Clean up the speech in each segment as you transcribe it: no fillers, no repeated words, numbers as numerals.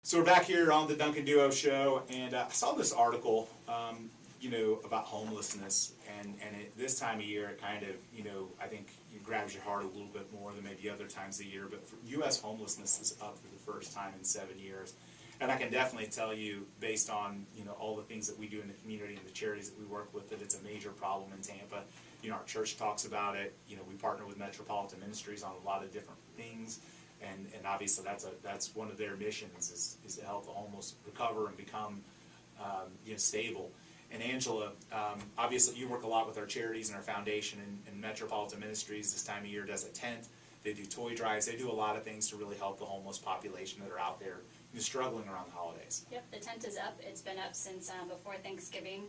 So we're back here on the Duncan Duo Show, and I saw this article, about homelessness, and this time of year, it kind of, I think it grabs your heart a little bit more than maybe other times of the year. But U.S. homelessness is up for the first time in 7 years, and I can definitely tell you, based on all the things that we do in the community and the charities that we work with, that it's a major problem in Tampa. Our church talks about it. We partner with Metropolitan Ministries on a lot of different things. And obviously that's one of their missions is to help the homeless recover and become stable. And Angela, obviously you work a lot with our charities and our foundation, and Metropolitan Ministries this time of year does a tent. They do toy drives. They do a lot of things to really help the homeless population that are out there struggling around the holidays. Yep, the tent is up. It's been up since before Thanksgiving.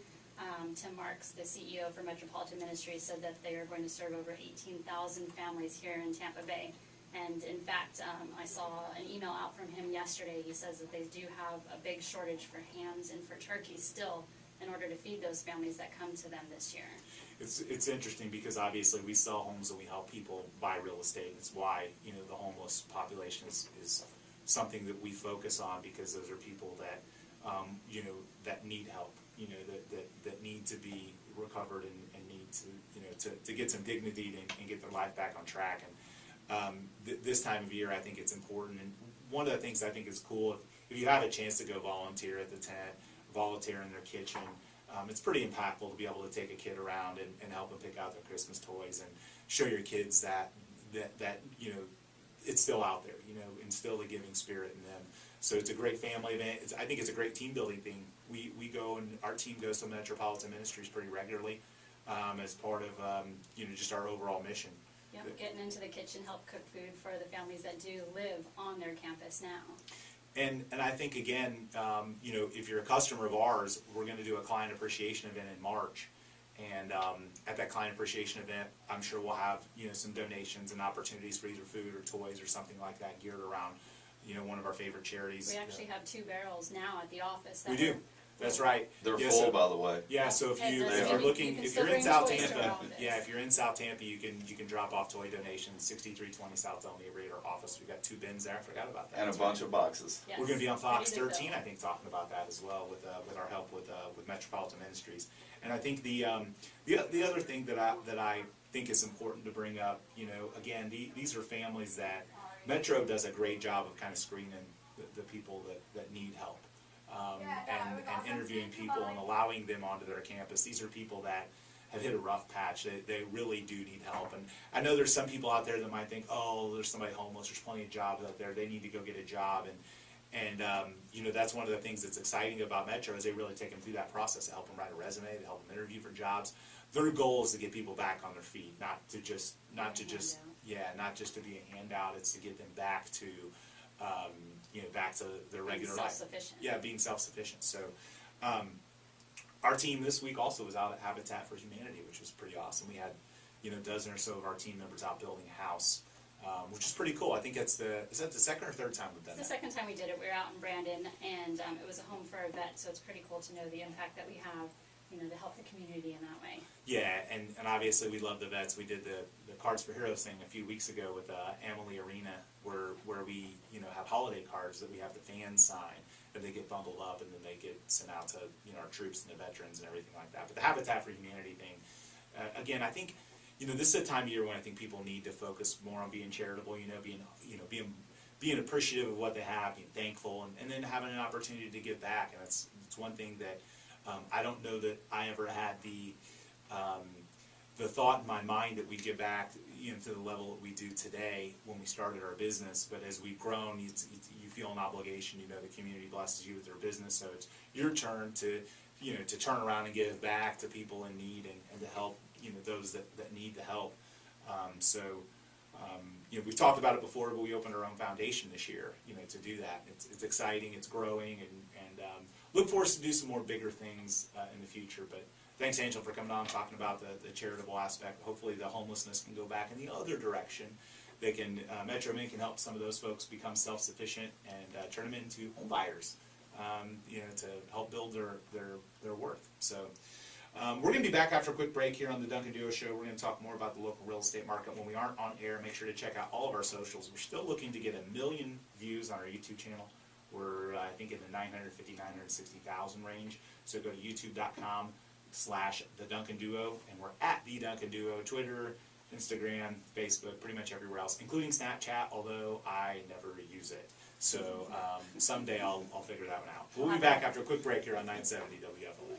Tim Marks, the CEO for Metropolitan Ministries, said that they are going to serve over 18,000 families here in Tampa Bay. And in fact, I saw an email out from him yesterday. He says that they do have a big shortage for hams and for turkeys still in order to feed those families that come to them this year. It's interesting because obviously we sell homes and we help people buy real estate. It's why the homeless population is something that we focus on, because those are people that that need help, that need to be recovered and need to get some dignity and get their life back on track. And this time of year, I think it's important. And one of the things I think is cool, if you have a chance to go volunteer at the tent, volunteer in their kitchen, it's pretty impactful to be able to take a kid around and help them pick out their Christmas toys and show your kids that it's still out there, instill the giving spirit in them. So it's a great family event. I think it's a great team building thing. We go, and our team goes to Metropolitan Ministries pretty regularly as part of just our overall mission. Yep, getting into the kitchen, help cook food for the families that do live on their campus now. And I think, again, if you're a customer of ours, we're going to do a client appreciation event in March. And at that client appreciation event, I'm sure we'll have some donations and opportunities for either food or toys or something like that geared around one of our favorite charities. We actually have 2 barrels now at the office. We do. That's right. They're full, by the way. Yeah, so if you're looking, if you're in South Tampa, if you're in South Tampa, you can drop off toy donations. 6320 South Elmia Reader office. We've got 2 bins there. I forgot about that. And a bunch of boxes. Yes. We're going to be on Fox 13, I think, talking about that as well with our help with Metropolitan Ministries. And I think the other thing that I think is important to bring up, again, these are families that Metro does a great job of kind of screening the people that need help. And interviewing people and allowing them onto their campus. These are people that have hit a rough patch. They really do need help. And I know there's some people out there that might think, oh, there's somebody homeless, there's plenty of jobs out there, they need to go get a job. And that's one of the things that's exciting about Metro, is they really take them through that process to help them write a resume, to help them interview for jobs. Their goal is to get people back on their feet, not just to be a handout. It's to get them back to back to their regular life. Self-sufficient. Yeah, being self-sufficient. So our team this week also was out at Habitat for Humanity, which was pretty awesome. We had a dozen or so of our team members out building a house, which is pretty cool. I think is that the second or third time we've done that? It's the second time we did it. We were out in Brandon, and it was a home for a vet, so it's pretty cool to know the impact that we have, to help the community in that way. Yeah, and obviously we love the vets. We did the Cards for Heroes thing a few weeks ago with Emily Arena, where we have holiday cards that we have the fans sign, and they get bundled up and then they get sent out to our troops and the veterans and everything like that. But the Habitat for Humanity thing, again, I think this is a time of year when I think people need to focus more on being charitable, being appreciative of what they have, being thankful, and then having an opportunity to give back. And it's one thing that I don't know that I ever had the thought in my mind that we give back to the level that we do today when we started our business. But as we've grown, you feel an obligation. The community blesses you with their business, so it's your turn to turn around and give back to people in need and to help those that need the help. We've talked about it before, but we opened our own foundation this year to do that. It's exciting, it's growing, and look for us to do some more bigger things in the future. But thanks, Angela, for coming on and talking about the charitable aspect. Hopefully the homelessness can go back in the other direction. They can, Metro Min can help some of those folks become self-sufficient and turn them into home buyers, to help build their worth. So we're going to be back after a quick break here on the Duncan Duo Show. We're going to talk more about the local real estate market. When we aren't on air, make sure to check out all of our socials. We're still looking to get 1 million views on our YouTube channel. We're, I think, in the 950, 960,000 range. So go to youtube.com/The Duncan Duo, and we're at The Duncan Duo, Twitter, Instagram, Facebook, pretty much everywhere else, including Snapchat, although I never use it. So someday I'll figure that one out. We'll be back after a quick break here on 970 WFLA.